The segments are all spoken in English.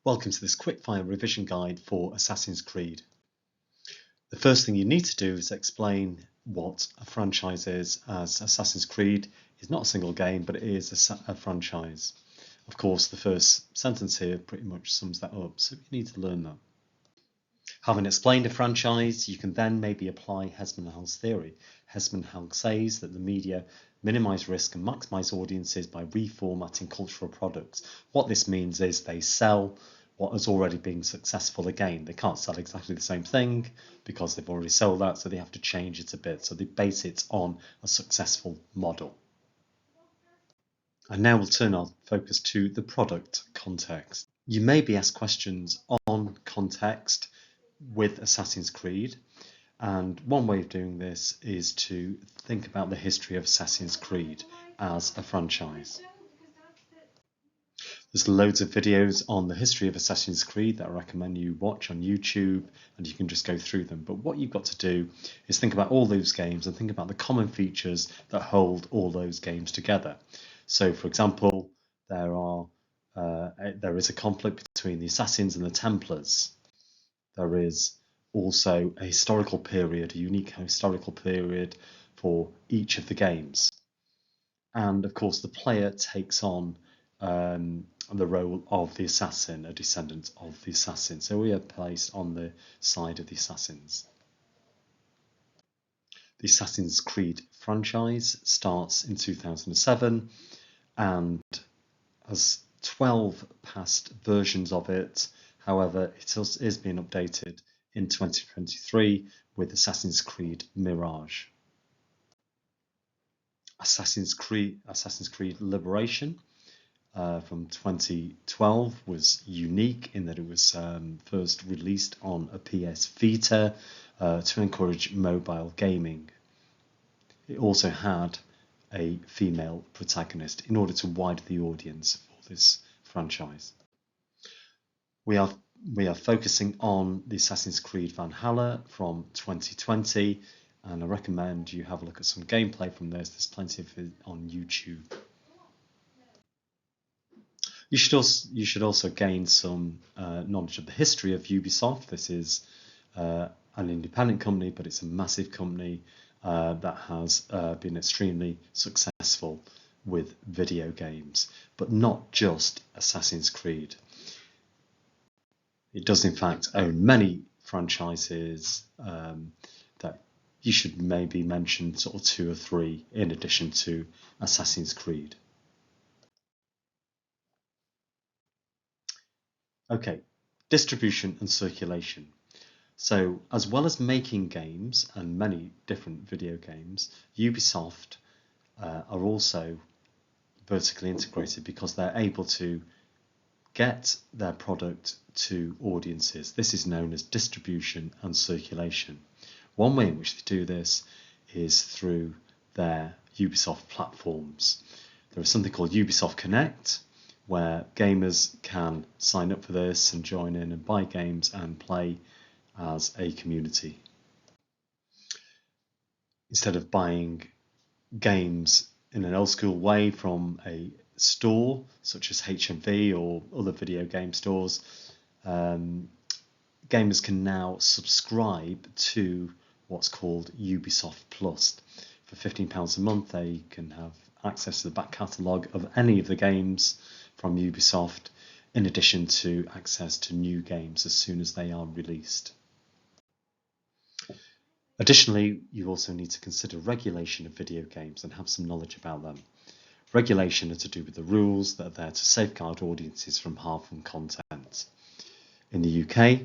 Welcome to this quickfire revision guide for Assassin's Creed. The first thing you need to do is explain what a franchise is, as Assassin's Creed is not a single game, but it is a franchise. Of course, the first sentence here pretty much sums that up, so you need to learn that. Having explained a franchise, you can then maybe apply Hessenhal's theory. Hessenhal says that the media minimise risk and maximise audiences by reformatting cultural products. What this means is they sell what has already been successful again. They can't sell exactly the same thing because they've already sold that, so they have to change it a bit. So they base it on a successful model. And now we'll turn our focus to the product context. You may be asked questions on context with Assassin's Creed, and one way of doing this is to think about the history of Assassin's Creed as a franchise. There's loads of videos on the history of Assassin's Creed that I recommend you watch on YouTube, and you can just go through them. But what you've got to do is think about all those games and think about the common features that hold all those games together. So, for example, there is a conflict between the Assassins and the Templars. There is also a historical period, a unique historical period for each of the games. And of course, the player takes on the role of the assassin, a descendant of the assassin. So we are placed on the side of the assassins. The Assassin's Creed franchise starts in 2007 and has 12 past versions of it. However, it is being updated in 2023 with Assassin's Creed Mirage. Assassin's Creed Liberation from 2012 was unique in that it was first released on a PS Vita to encourage mobile gaming. It also had a female protagonist in order to widen the audience for this franchise. We are focusing on the Assassin's Creed Valhalla from 2020, and I recommend you have a look at some gameplay from this. There's plenty of it on YouTube. You should also gain some knowledge of the history of Ubisoft. This is an independent company, but it's a massive company that has been extremely successful with video games, but not just Assassin's Creed. It does in fact own many franchises that you should maybe mention sort of 2 or 3 in addition to Assassin's Creed. Okay, distribution and circulation. So as well as making games and many different video games, Ubisoft are also vertically integrated because they're able to get their product to audiences. This is known as distribution and circulation. One way in which they do this is through their Ubisoft platforms. There is something called Ubisoft Connect, where gamers can sign up for this and join in and buy games and play as a community. Instead of buying games in an old school way from a store such as HMV or other video game stores, gamers can now subscribe to what's called Ubisoft Plus. For £15 a month, they can have access to the back catalogue of any of the games from Ubisoft, in addition to access to new games as soon as they are released. Additionally, you also need to consider regulation of video games and have some knowledge about them. Regulation are to do with the rules that are there to safeguard audiences from harmful content. In the UK,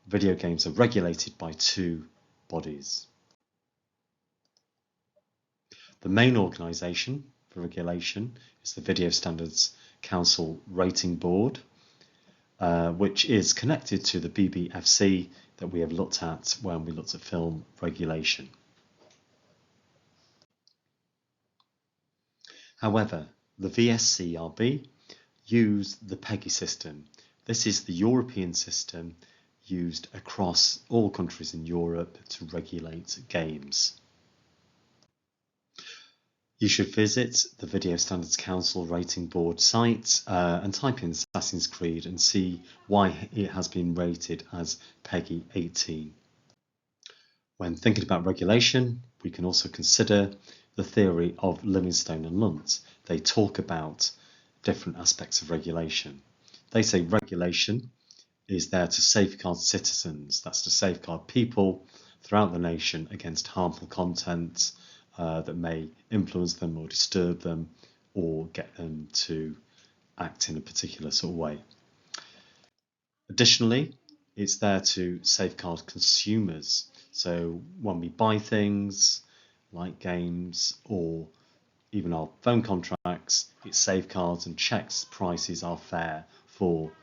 video games are regulated by 2 bodies. The main organisation for regulation is the Video Standards Council Rating Board, which is connected to the BBFC that we have looked at when we looked at film regulation. However, the VSCRB use the PEGI system. This is the European system used across all countries in Europe to regulate games. You should visit the Video Standards Council Rating Board site and type in Assassin's Creed and see why it has been rated as PEGI 18. When thinking about regulation, we can also consider the theory of Livingstone and Lunt. They talk about different aspects of regulation. They say regulation is there to safeguard citizens, that's to safeguard people throughout the nation against harmful content that may influence them or disturb them or get them to act in a particular sort of way. Additionally, it's there to safeguard consumers. So when we buy things like games or even our phone contracts, it safeguards and checks prices are fair for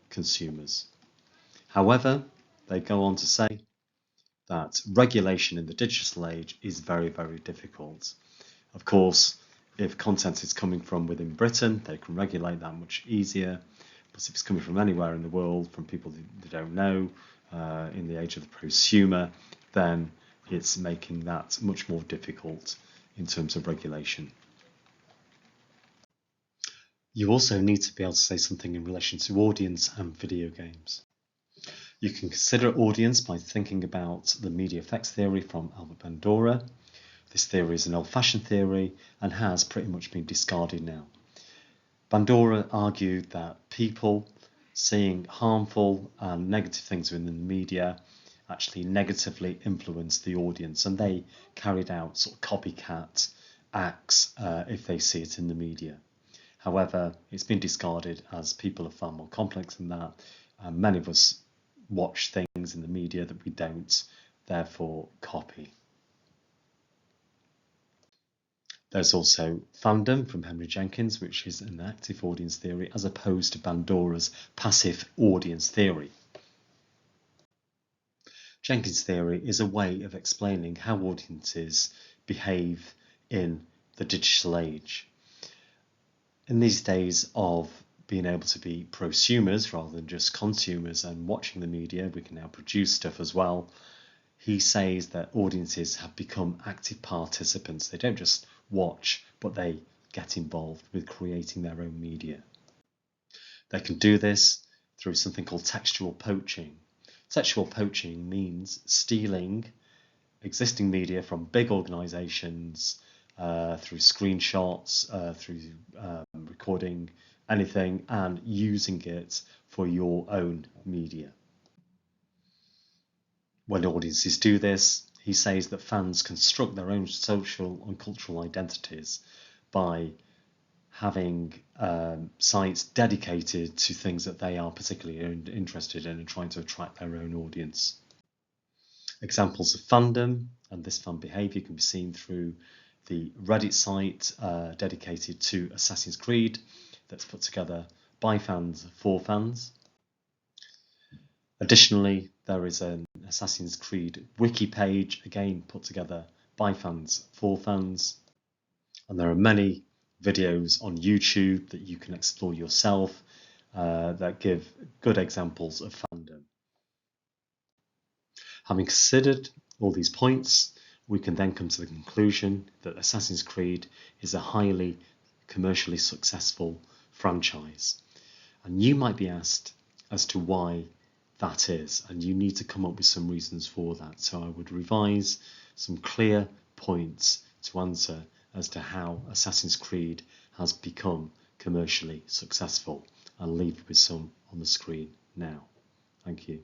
consumers. However, they go on to say that regulation in the digital age is very, very difficult. Of course, if content is coming from within Britain, they can regulate that much easier. But if it's coming from anywhere in the world, from people they don't know, in the age of the prosumer, then it's making that much more difficult in terms of regulation. You also need to be able to say something in relation to audience and video games. You can consider audience by thinking about the media effects theory from Albert Bandura. This theory is an old-fashioned theory and has pretty much been discarded now. Bandura argued that people seeing harmful and negative things within the media actually negatively influence the audience, and they carried out sort of copycat acts if they see it in the media. However, it's been discarded as people are far more complex than that. Many of us watch things in the media that we don't therefore copy. There's also fandom from Henry Jenkins, which is an active audience theory as opposed to Bandura's passive audience theory. Jenkins' theory is a way of explaining how audiences behave in the digital age. In these days of being able to be prosumers rather than just consumers and watching the media, we can now produce stuff as well. He says that audiences have become active participants. They don't just watch, but they get involved with creating their own media. They can do this through something called textual poaching. Textual poaching means stealing existing media from big organizations through screenshots, through recording anything and using it for your own media. When audiences do this, he says that fans construct their own social and cultural identities by having sites dedicated to things that they are particularly interested in and trying to attract their own audience. Examples of fandom and this fan behavior can be seen through the Reddit site dedicated to Assassin's Creed that's put together by fans for fans. Additionally, there is an Assassin's Creed wiki page, again put together by fans for fans. And there are many videos on YouTube that you can explore yourself that give good examples of fandom. Having considered all these points, we can then come to the conclusion that Assassin's Creed is a highly commercially successful franchise. And you might be asked as to why that is, and you need to come up with some reasons for that. So I would revise some clear points to answer as to how Assassin's Creed has become commercially successful. I'll leave you with some on the screen now. Thank you.